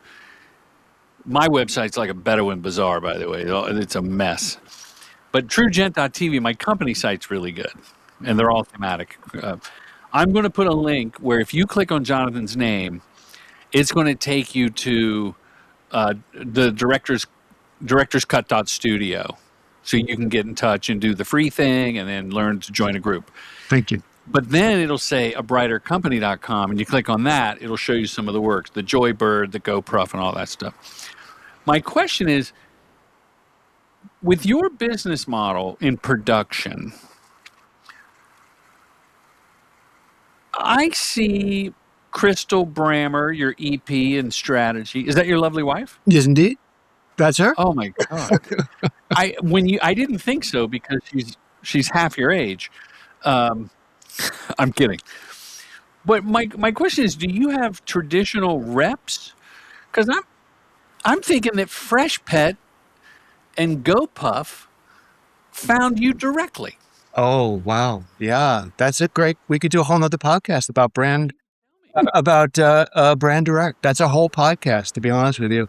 my website's like a Bedouin bazaar, by the way. It's a mess. But TrueGent.tv, my company site's really good, and they're all thematic. I'm going to put a link where if you click on Jonathan's name, it's going to take you to the director's cut.studio, so you can get in touch and do the free thing and then learn to join a group. Thank you. But then it'll say abrightercompany.com, and you click on that, it'll show you some of the work, the Joybird, the GoProf, and all that stuff. My question is, with your business model in production, I see Crystal Brammer, your EP and strategy. Is that your lovely wife? Yes, indeed. That's her. Oh my God. I didn't think so because she's half your age. I'm kidding. But my question is, do you have traditional reps? Because I'm thinking that Freshpet and GoPuff found you directly. Oh, wow. Yeah, that's a great, we could do a whole nother podcast about brand direct. That's a whole podcast, to be honest with you.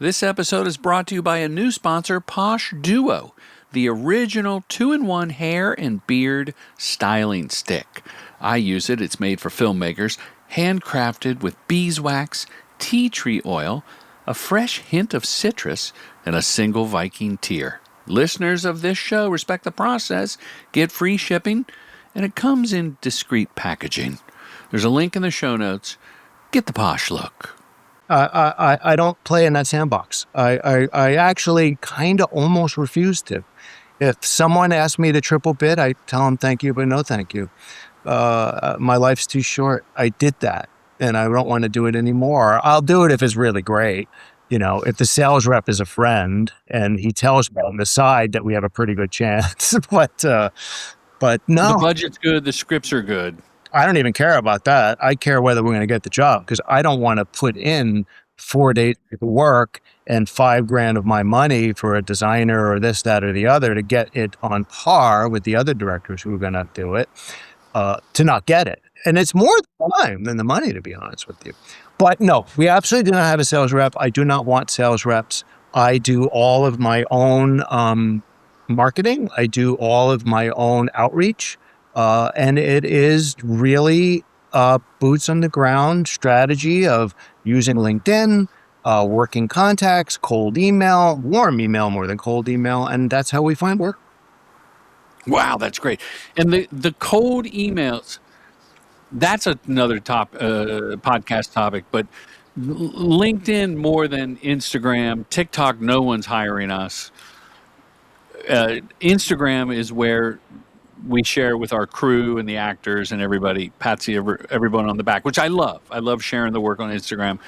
This episode is brought to you by a new sponsor, Posh Duo, the original 2-in-1 hair and beard styling stick. I use it. It's made for filmmakers, handcrafted with beeswax, tea tree oil, a fresh hint of citrus, and a single Viking tear. Listeners of this show, Respect the Process, get free shipping, and it comes in discreet packaging. There's a link in the show notes. Get the posh look. I don't play in that sandbox. I actually kind of almost refuse to. If someone asks me to triple bid, I tell them thank you, but no thank you. My life's too short. I did that, and I don't want to do it anymore. I'll do it if it's really great. You know, if the sales rep is a friend and he tells me on the side that we have a pretty good chance. But no. The budget's good. The scripts are good. I don't even care about that. I care whether we're going to get the job, because I don't want to put in 4 days of work and $5,000 of my money for a designer or this, that, or the other to get it on par with the other directors who are going to do it, to not get it. And it's more the time than the money, to be honest with you. But no, we absolutely do not have a sales rep. I do not want sales reps. I do all of my own marketing. I do all of my own outreach. And it is really boots on the ground strategy of using LinkedIn, working contacts, cold email, warm email more than cold email. And that's how we find work. Wow, that's great. And the cold emails, that's another podcast topic, but LinkedIn more than Instagram. TikTok, no one's hiring us. Instagram is where we share with our crew and the actors and everybody, Patsy, everyone on the back, which I love. I love sharing the work on Instagram.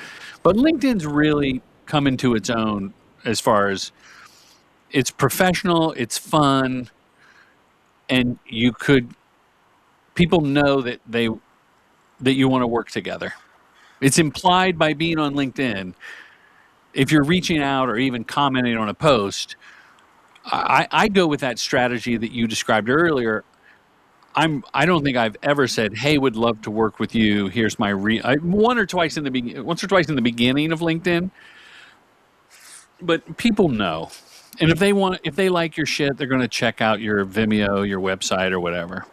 But LinkedIn's really come into its own as far as it's professional, it's fun, and people know that you want to work together. It's implied by being on LinkedIn. If you're reaching out or even commenting on a post, I go with that strategy that you described earlier. I don't think I've ever said, "Hey, would love to work with you. Here's my once or twice in the beginning of LinkedIn." But people know, and if they like your shit, they're going to check out your Vimeo, your website, or whatever,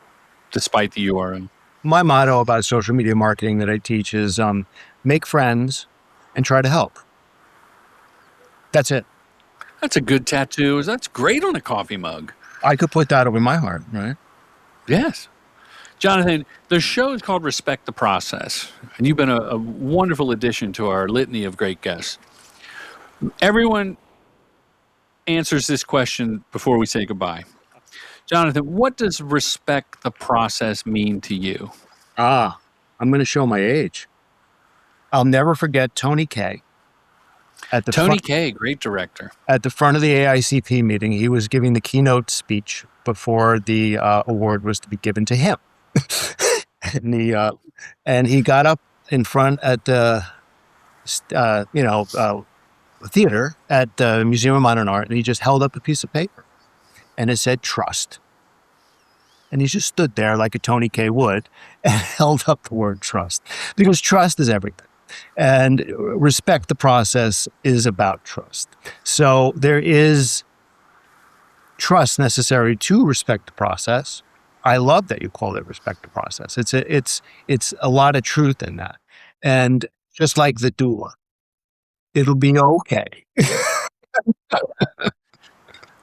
despite the URL. My motto about social media marketing that I teach is make friends and try to help. That's it. That's a good tattoo. That's great on a coffee mug. I could put that over my heart, right? Yes. Jonathan, the show is called Respect the Process, and you've been a wonderful addition to our litany of great guests. Everyone answers this question before we say goodbye. Jonathan, what does respect the process mean to you? I'm going to show my age. I'll never forget Tony Kaye. Tony Kaye, great director. At the front of the AICP meeting, he was giving the keynote speech before the award was to be given to him. and he got up in front at the theater at the Museum of Modern Art, and he just held up a piece of paper, and it said trust. And he just stood there like a Tony Kaye would and held up the word trust, because trust is everything. And respect the process is about trust. So there is trust necessary to respect the process. I love that you call it respect the process. It's a lot of truth in that. And just like the doula, it'll be okay.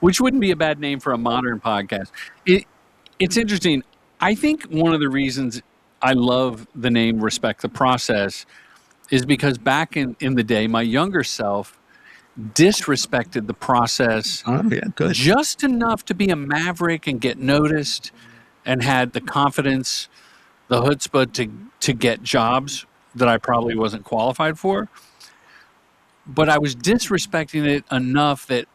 Which wouldn't be a bad name for a modern podcast. It's interesting. I think one of the reasons I love the name Respect the Process is because back in the day, my younger self disrespected the process just enough to be a maverick and get noticed, and had the confidence, the chutzpah to get jobs that I probably wasn't qualified for. But I was disrespecting it enough that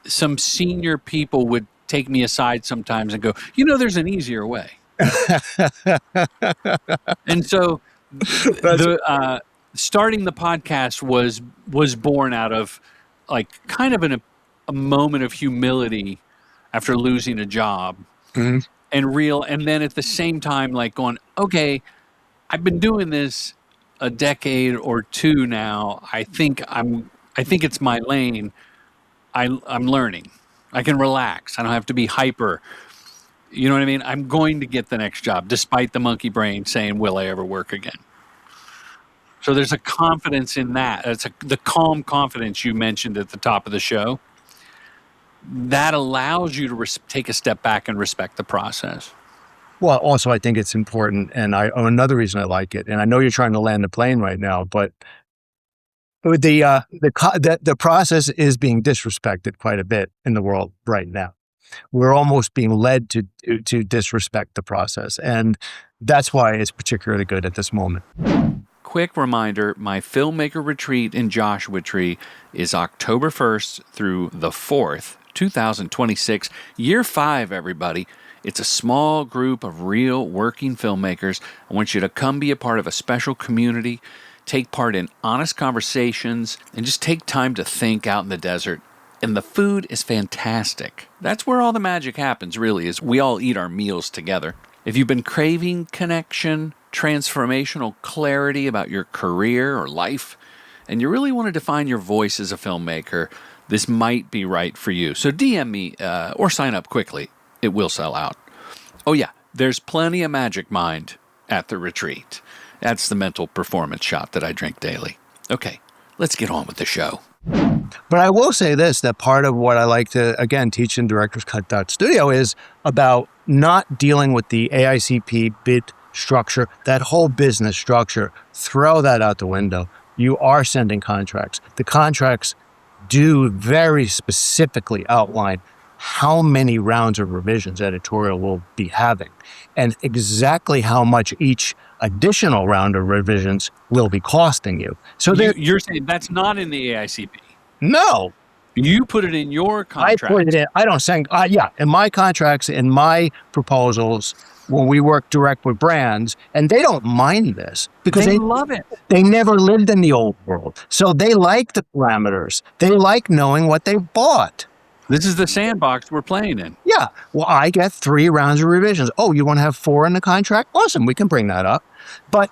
some senior people would take me aside sometimes and go, there's an easier way. And so starting the podcast was born out of like kind of a moment of humility after losing a job. Mm-hmm. And then at the same time, like going, okay, I've been doing this a decade or two now. I think it's my lane. I'm learning. I can relax. I don't have to be hyper. You know what I mean? I'm going to get the next job, despite the monkey brain saying, will I ever work again? So there's a confidence in that. It's the calm confidence you mentioned at the top of the show. that allows you to take a step back and respect the process. Well, also, I think it's important, and another reason I like it, and I know you're trying to land a plane right now, but the process is being disrespected quite a bit in the world right now. We're almost being led to disrespect the process, and that's why it's particularly good at this moment. Quick reminder, my filmmaker retreat in Joshua Tree is October 1st through the 4th, 2026, year 5, everybody. It's a small group of real working filmmakers. I want you to come be a part of a special community, take part in honest conversations, and just take time to think out in the desert. And the food is fantastic. That's where all the magic happens, really, is we all eat our meals together. If you've been craving connection, transformational clarity about your career or life, and you really want to define your voice as a filmmaker, this might be right for you. So DM me or sign up quickly. It will sell out. Oh yeah, there's plenty of Magic Mind at the retreat. That's the mental performance shot that I drink daily. Okay, let's get on with the show. But I will say this, that part of what I like to, again, teach in Director's Cut Studio is about not dealing with the AICP bid structure, that whole business structure. Throw that out the window. You are sending contracts. The contracts do very specifically outline how many rounds of revisions editorial will be having and exactly how much each additional round of revisions will be costing you. So you're saying that's not in the AICP? No. You put it in your contract. I put it in. I don't send, in my contracts, in my proposals, when we work direct with brands, and they don't mind this because they love it. They never lived in the old world. So they like the parameters. They like knowing what they bought. This is the sandbox we're playing in. Yeah. Well, I get 3 rounds of revisions. Oh, you want to have 4 in the contract? Awesome. We can bring that up. But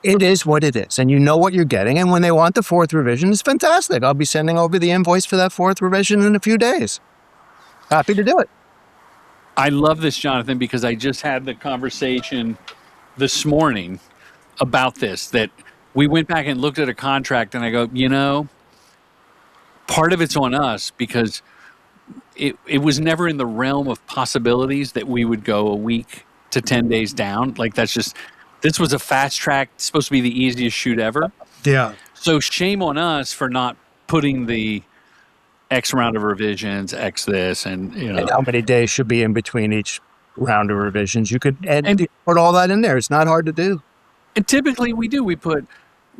it is what it is. And you know what you're getting. And when they want the 4th revision, it's fantastic. I'll be sending over the invoice for that 4th revision in a few days. Happy to do it. I love this, Jonathan, because I just had the conversation this morning about this, that we went back and looked at a contract and I go, part of it's on us because it was never in the realm of possibilities that we would go a week to 10 days down. Like this was a fast track, supposed to be the easiest shoot ever. Yeah. So shame on us for not putting the X round of revisions, X this, and And how many days should be in between each round of revisions. You could put all that in there. It's not hard to do. And typically we do. We put,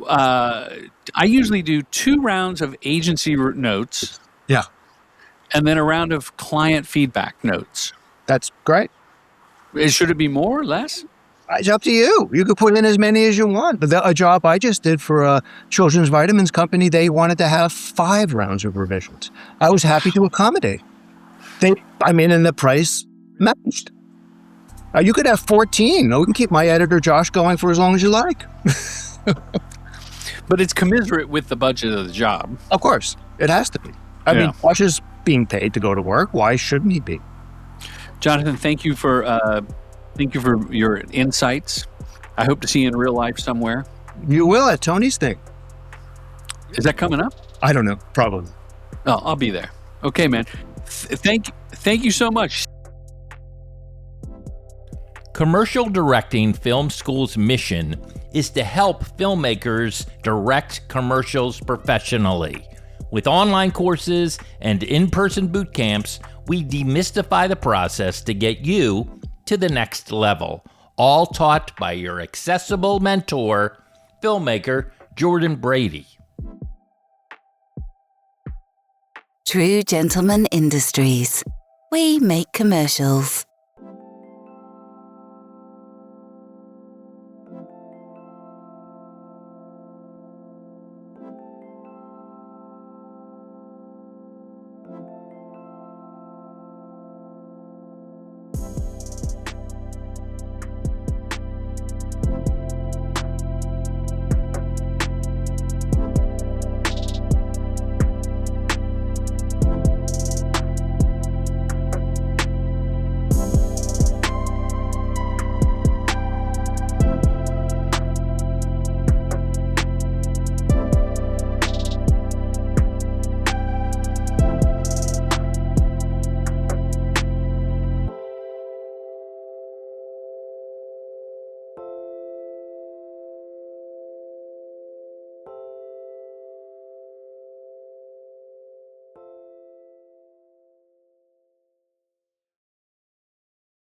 I usually do 2 rounds of agency notes. Yeah. And then a round of client feedback notes. That's great. Should it be more or less? It's up to you. You could put in as many as you want. But a job I just did for a children's vitamins company, they wanted to have 5 rounds of revisions. I was happy to accommodate. And the price matched. You could have 14. We can keep my editor, Josh, going for as long as you like. But it's commensurate with the budget of the job. Of course. It has to be. I mean, Josh is being paid to go to work. Why shouldn't he be? Jonathan, thank you for your insights. I hope to see you in real life somewhere. You will at Tony's thing. Is that coming up? I don't know. Probably. Oh, I'll be there. Okay, man. Thank you so much. Commercial Directing Film School's mission is to help filmmakers direct commercials professionally. With online courses and in-person boot camps, we demystify the process to get you to the next level, all taught by your accessible mentor, filmmaker Jordan Brady. True Gentleman Industries. We make commercials.